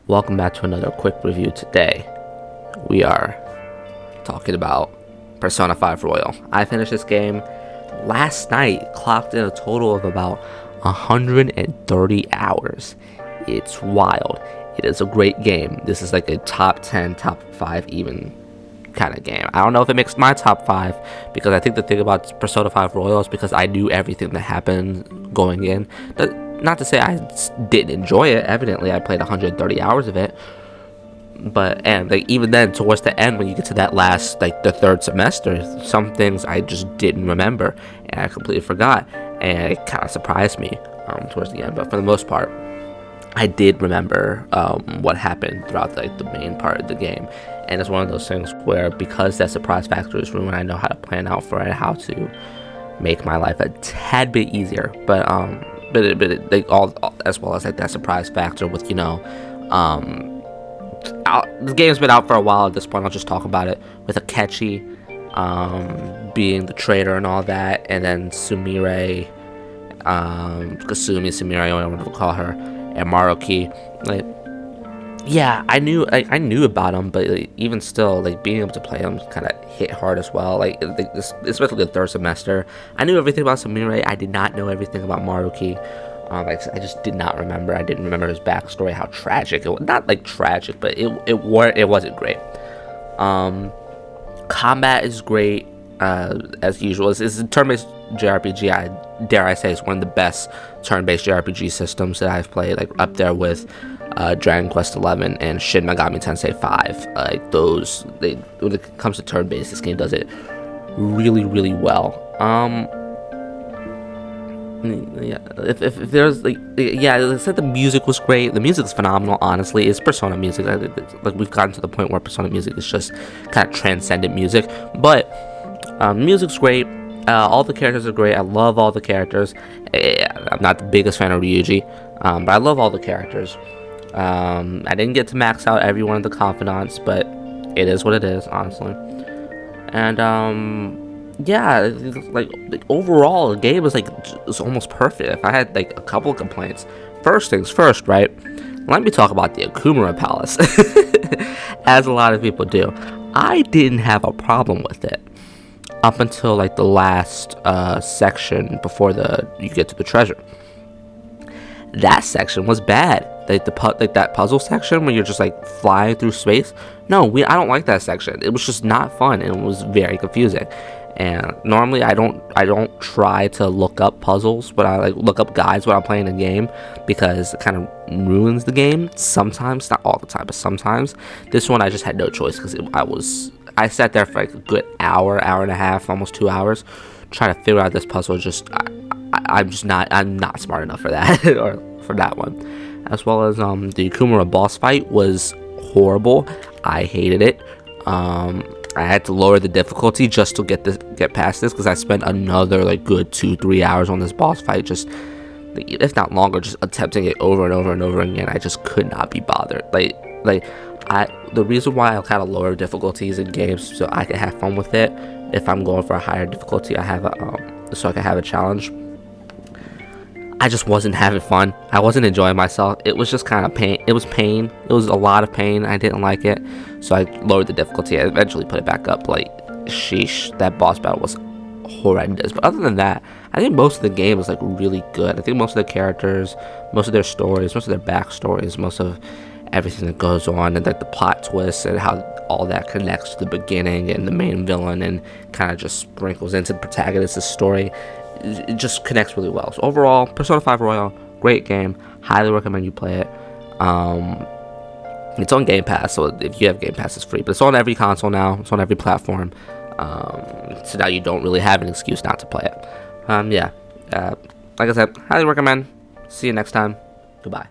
Welcome back to another quick review. Today we are talking about Persona 5 Royal. I finished this game last night, clocked in a total of about 130 hours. It's wild. It is a great game. This is like a top 10, top 5 even kind of game. I don't know if it makes my top 5, because I think the thing about Persona 5 Royal is because I knew everything that happened going in. Not to say I didn't enjoy it. Evidently, I played 130 hours of it. And even then, towards the end, when you get to that last, the third semester, some things I just didn't remember, and I completely forgot, and it kind of surprised me towards the end. But for the most part, I did remember what happened throughout the main part of the game. And it's one of those things where, because that surprise factor is ruined, I know how to plan out for it, how to make my life a tad bit easier. But all as well as that surprise factor with the game's been out for a while at this point. I'll just talk about it with Akechi being the traitor and all that, and then Sumire, Sumire, I don't know what to call her, and Maruki. I knew about them, but even still, being able to play them kind of hit hard as well. Especially the third semester, I knew everything about Sumire. I did not know everything about Maruki. I just did not remember. I didn't remember his backstory, how tragic it was. Not tragic, but it wasn't great. Combat is great, as usual. It's a turn-based JRPG. Dare I say, it's one of the best turn-based JRPG systems that I've played. Up there with Dragon Quest XI and Shin Megami Tensei 5. When it comes to turn-based, this game does it really, really well. If there's like I said, the music was great. The music is phenomenal. Honestly, it's Persona music. We've gotten to the point where Persona music is just kind of transcendent music. But music's great. All the characters are great. I love all the characters. I'm not the biggest fan of Ryuji, but I love all the characters. I didn't get to max out every one of the confidants, but it is what it is, honestly. And overall, the game was it's almost perfect. If I had a couple of complaints, first things first, right? Let me talk about the Akumura Palace, as a lot of people do. I didn't have a problem with it up until the last section before you get to the treasure. That section was bad. That puzzle section where you're just flying through space. No, I don't like that section. It was just not fun, and it was very confusing. And normally I don't try to look up puzzles, but I look up guides when I'm playing a game, because it kind of ruins the game sometimes. Not all the time, but sometimes. This one I just had no choice, because I sat there for a good hour and a half, almost 2 hours, trying to figure out this puzzle. I'm not smart enough for that or for that one. As well as the Akumura boss fight was horrible. I hated it. I had to lower the difficulty just to get past this, because I spent another good 2-3 hours on this boss fight, just if not longer, just attempting it over and over and over again. I just could not be bothered. The reason why I kind of lower difficulties in games so I can have fun with it. If I'm going for a higher difficulty, I have so I can have a challenge. I just wasn't having fun. I wasn't enjoying myself. It was just kind of pain. It was pain. It was a lot of pain. I didn't like it. So I lowered the difficulty. I eventually put it back up. Sheesh, that boss battle was horrendous. But other than that, I think most of the game was really good. I think most of the characters, most of their stories, most of their backstories, most of everything that goes on, and the plot twists and how all that connects to the beginning and the main villain, and kind of just sprinkles into the protagonist's story. It just connects really well. So overall, Persona 5 Royal, great game. Highly recommend you play it. It's on Game Pass, so if you have Game Pass, it's free. But it's on every console now. It's on every platform. So now you don't really have an excuse not to play it. Like I said, highly recommend. See you next time. Goodbye.